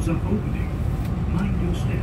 doors are opening. Mind your step.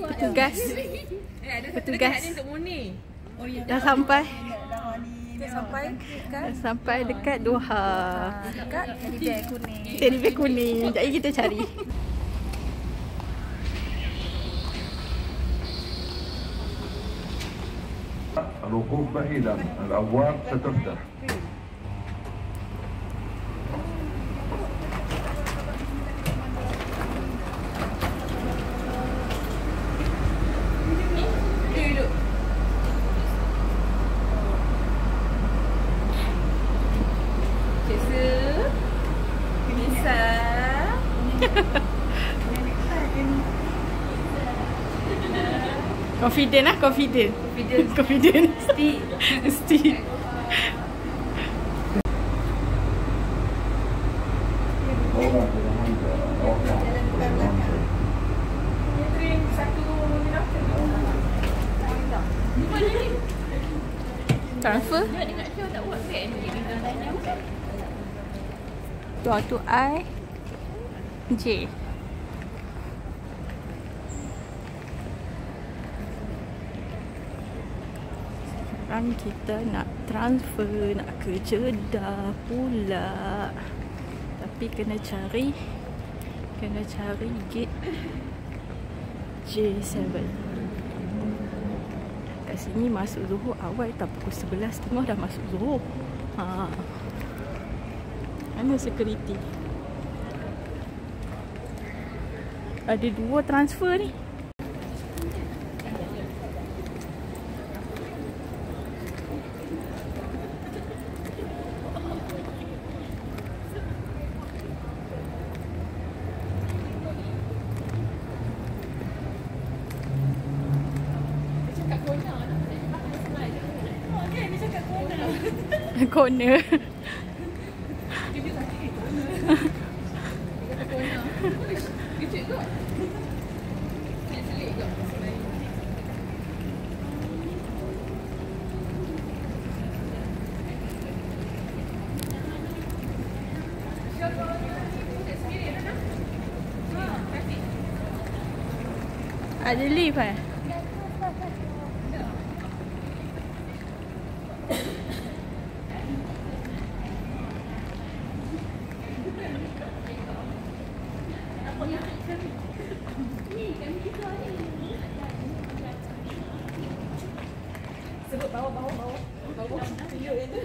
Petugas. Petugas. Dah sampai. Dah sampai dekat Doha. Dekat teddy bear kuning. Teddy bear kuning. Sekejap lagi kita cari. الوقوف بعيدا، الأبواب ستفتح. Confident lah, confident. Confident. Mesti. Transfer. Tu I J. Sekarang kita nak transfer, nak ke Jeddah pula. Tapi kena cari gate J7. Kat sini masuk Zuhur awal, tak pukul 11.30 dah masuk Zuhur. Mana security? Ada 2 transfer ni. Corner. Ada lift eh? Sebut bawah. Tunjuk itu.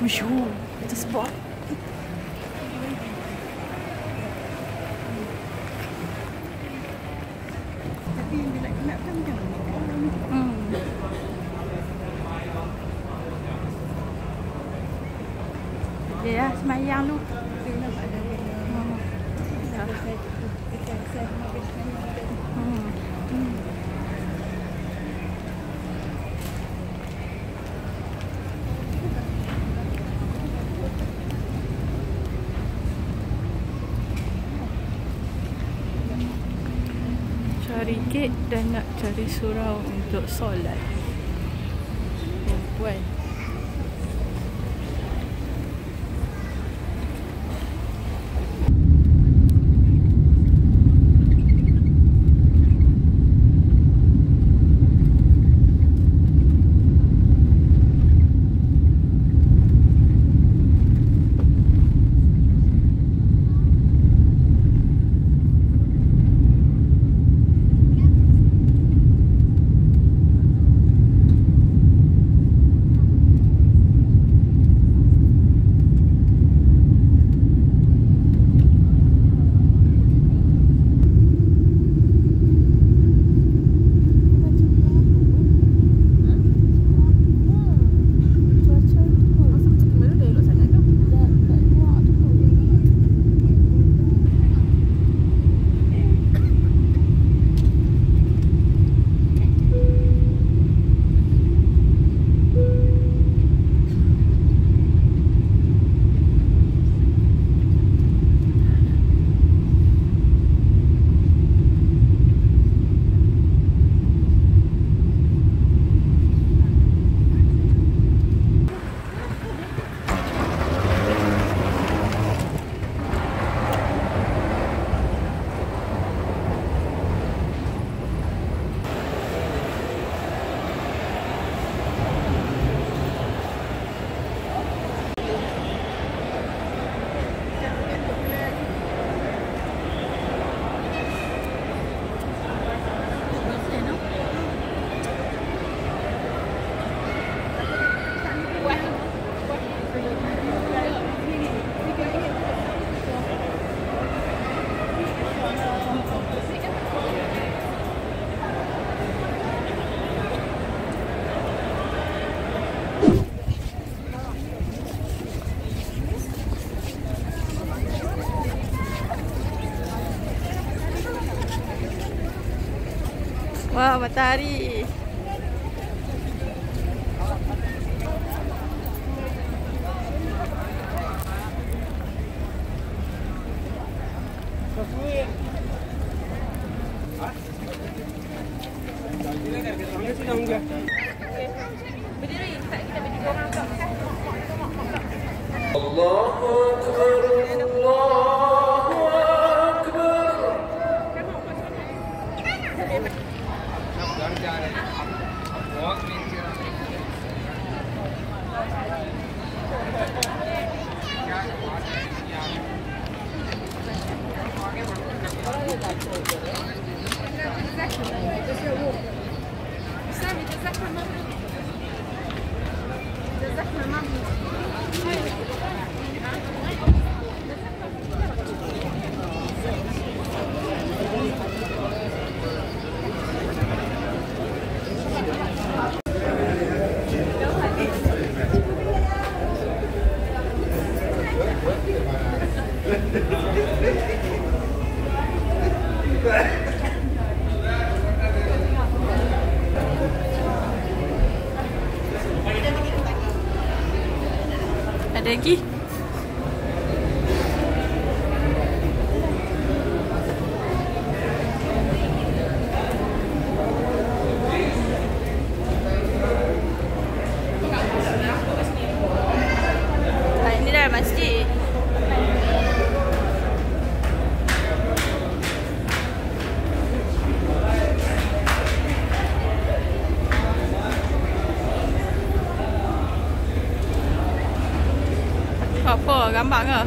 Uish, itu spot. Tapi bila nak kan jangan Ya, semayang lu. nampak ada benda. Saya Cari gate dan nak cari surau untuk solat. Perempuan. Wah, matahari. Ada lagi? Ini dah masjid. Apa? Gambar ke?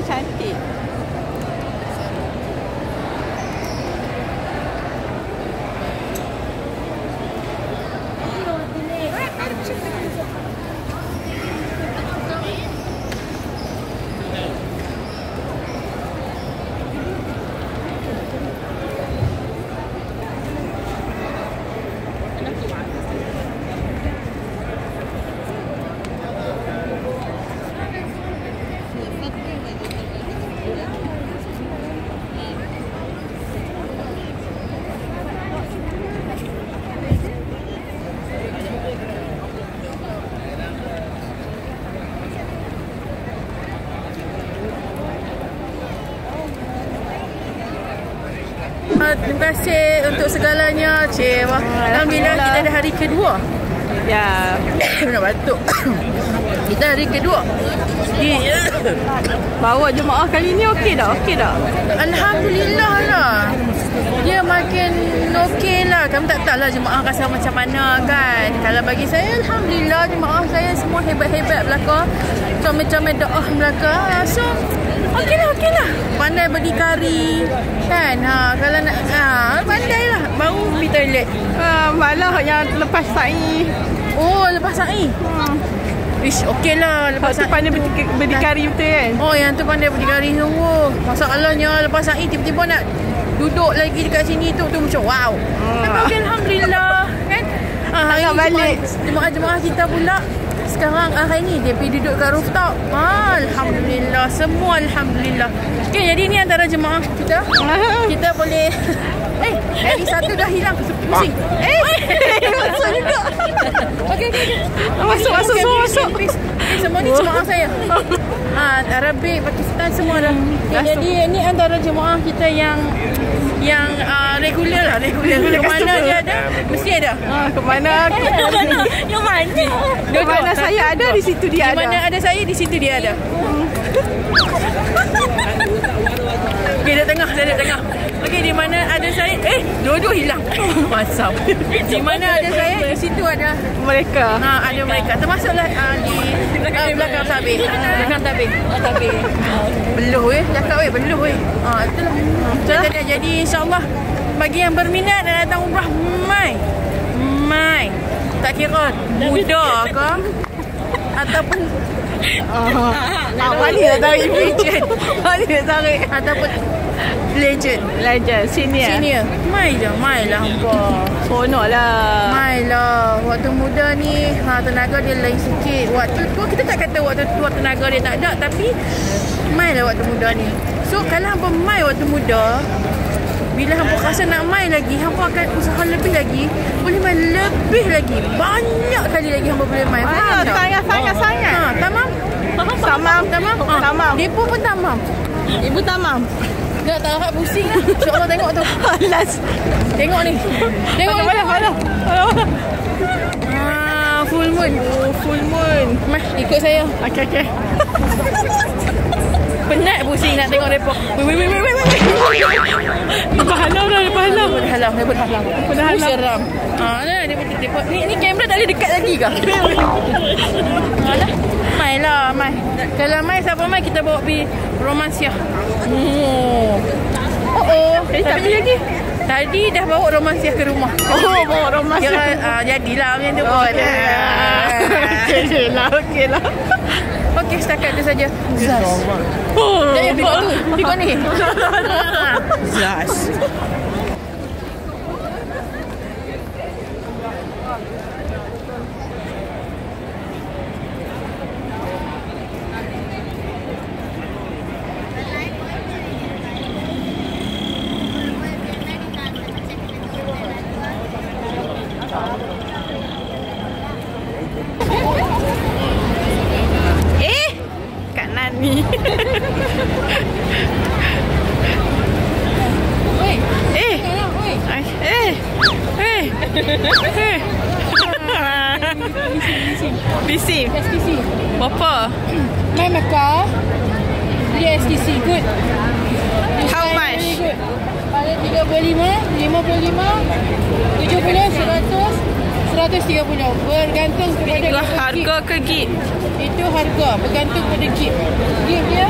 dia cantik. Terima kasih untuk segalanya. Alhamdulillah kita ada hari kedua. Ya. Nak batuk. Kita hari kedua. Bawa jemaah kali ni okey dah? Okey dah? Alhamdulillah lah. Dia makin okey lah. Kami tak tahu lah jemaah rasa macam mana kan. Kalau bagi saya, Alhamdulillah jemaah saya semua hebat-hebat belakang. Comel-comel doa belakang. So, okey lah. Pandai berdikari kan. Kalau nak pandai lah. Baru pergi toilet. Malah yang lepas sa'i. Oh, lepas sa'i. Ish, okey lah lepas sa'i. Pandai berdikari betul kan? Oh, yang tu pandai berdikari sungguh. Masalahnya lepas sa'i tiba-tiba nak duduk lagi dekat sini tu macam wow. Tapi Alhamdulillah kan. Hari ni balik. Jemaah-jemaah kita pula sekarang hari ni dia pergi duduk kat rooftop. Alhamdulillah, semua Alhamdulillah. Okay, jadi ni antara jemaah kita. Kita boleh lagi satu dah hilang. Pusing. Masuk juga. Okay. Masuk. Semua ni jemaah saya. Arabik, Pakistan semua dah. Jadi ni antara jemaah kita yang regular lah. Ke mana dia ada? Mesti ada. Ke mana? Yang mana? Di mana saya ada, di situ dia ada. Di mana ada saya, di situ dia ada. Okey, dia tengah. Okey, di mana ada saya? Dua-dua hilang. Masam. Di mana ada saya, di situ ada mereka. Ada mereka. Termasuklah di belakang tabir. Belakang tabir. Beluh cakap beluh itulah. Jadi insya-Allah bagi yang berminat dan datang umrah mai. Tak kira muda ke ataupun Wali dah tarik legend. Wali dah tarik. Ataupun legend senior. Mai lah hampa. Seronok lah. Mai lah. Waktu muda ni tenaga dia lain sikit. Waktu tu kita tak kata waktu tua tenaga dia tak ada, tapi mai lah waktu muda ni. So kalau hampa mai waktu muda, bila hampa rasa nak mai lagi, hampa akan usaha lebih lagi. Boleh main lebih lagi. Banyak kali lagi hampa boleh main. Faham tak? Sangat. Tamam. Dia pun tamam. Ibu tamam. Nak tak harap pusing lah. InsyaAllah tengok tu. Tengok ni. Mana. Full moon. Full moon. Mah, ikut saya. Okey. Penat pusing nak tengok mereka. Wait. Lepas halau. Seram. Ni kamera tak boleh dekat lagi ke? Mai. Kalau mai siapa mai kita bawa pergi Romansia. Tapi lagi. Tadi dah bawa Romansia ke rumah. Bawa Romansia. Jadilah macam tu. Okey lah. Okey, setakat tu saja. Zaz. Jangan tengok ni. Zaz. Kak Nani. PC. Berapa? Mai Mekah. Beli STC. Good. How much? Good. Ada 35, 55, 70, 100, 130. Bergantung kepada Harga ke gig? Itu harga bergantung pada gig. Gig dia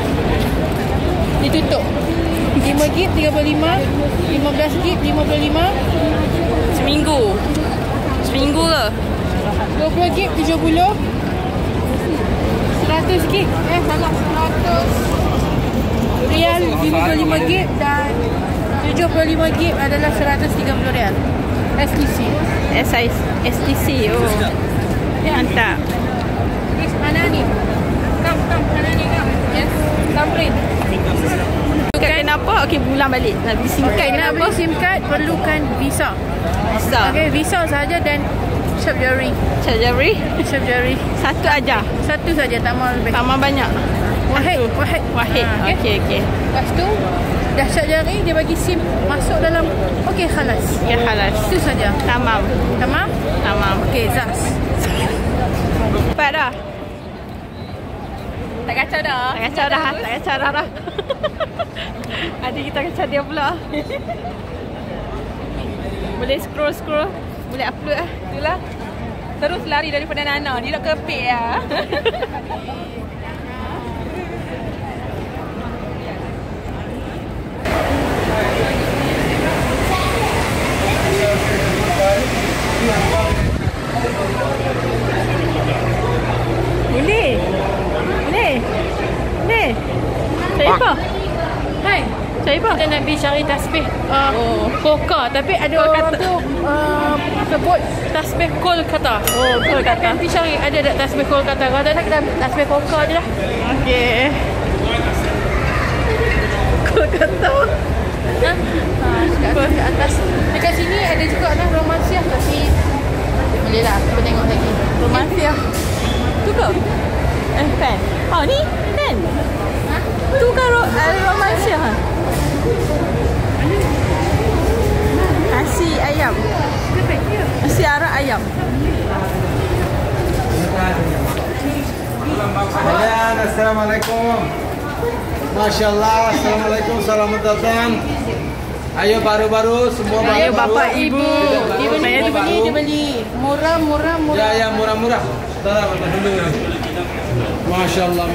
Ditutup. 5 gig 35, 15 gig 55, Seminggu ke? 20 gig 70, 100 gig salah, 100 rial 55 gig dan 75 gig adalah 130 rial. STC. STC. Oh. Mantap. Mana ni? Kam mana ni kam? Yes. Kamprint. Kenapa? Okey, pulang balik. Nak beli SIM card. Nak beli SIM card perlukan visa. Okey, visa saja dan Sharp jewelry. Satu aja. Satu saja, tak mau lebih. Tak mau banyak. Wahid. Okey. Lepas tu dah Sharp jewelry, dia bagi SIM masuk dalam. Okey, khalas. Ya, halas. Itu saja. Tamam. Okey, Zas. Cepat dah. Tak kacau dah. Tak kacau dah. Adik kita kacau dia pula. Boleh scroll. Boleh upload lah. Itulah. Terus lari daripada Nana. Dia nak kepik lah. Boleh. Cari apa? Hai. Cari apa? Kita nak pergi cari tasbih Kolka. Tapi ada orang tu sebut tasbih Kolkata. Kita akan pergi cari ada tak tasbih Kolkata. Kalau tak nak, kita ambil tasbih Kolka je lah. Okey. Kolkata. Dekat atas. Dekat sini ada juga kan Romansiah. Tapi boleh lah, kita tengok lagi. Romansiah. Tu ke? Pen. Oh, ni pen. Tu kan Romansiah. Nasi ayam. Nasi arak ayam. Assalamualaikum. Masya-Allah, assalamualaikum, selamat datang. Ayo baru-baru semua baru. Ayo bapak ibu. Dia beli. Murah. Ya, murah-murah. Saudara bapak dulu. Masya-Allah.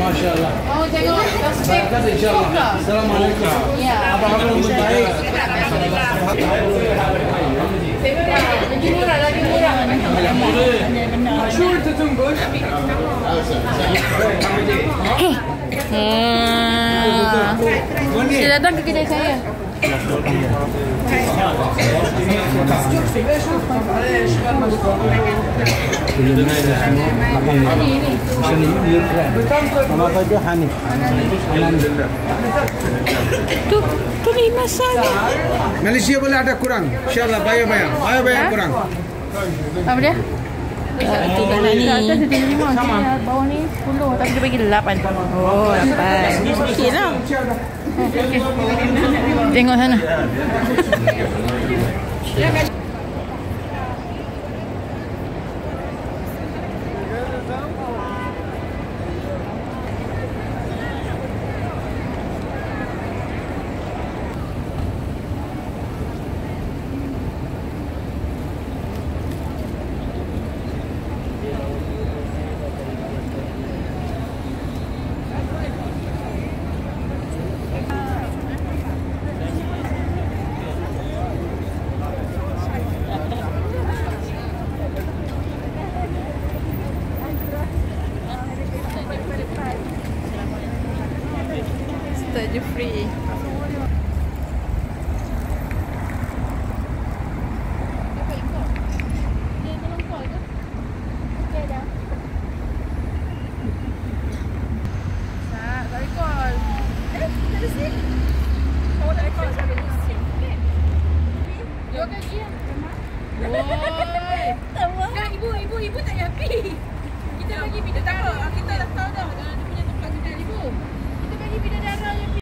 Oh, tengok tasbih. Baik, insya-Allah. Assalamualaikum. Ya. Apa khabar? Baik. Lagi murah. Şurada tunggu. Dia datang ke kedai saya. Tu ni masanya. Malaysia boleh ada kurang. Insya-Allah bayar. Ayo bayar kurang. Apa dia? Itu kanan ni. Atas dia 5. Bawah ni 10. Tapi dia bagi 8. Oh, 8. Okey lah. Tengok sana. Saja free. Ibu tak happy. Kita bagi bidadara. Kita dah tahu dah. Dia punya tempat tinggal ibu. Kita bagi bidadara yang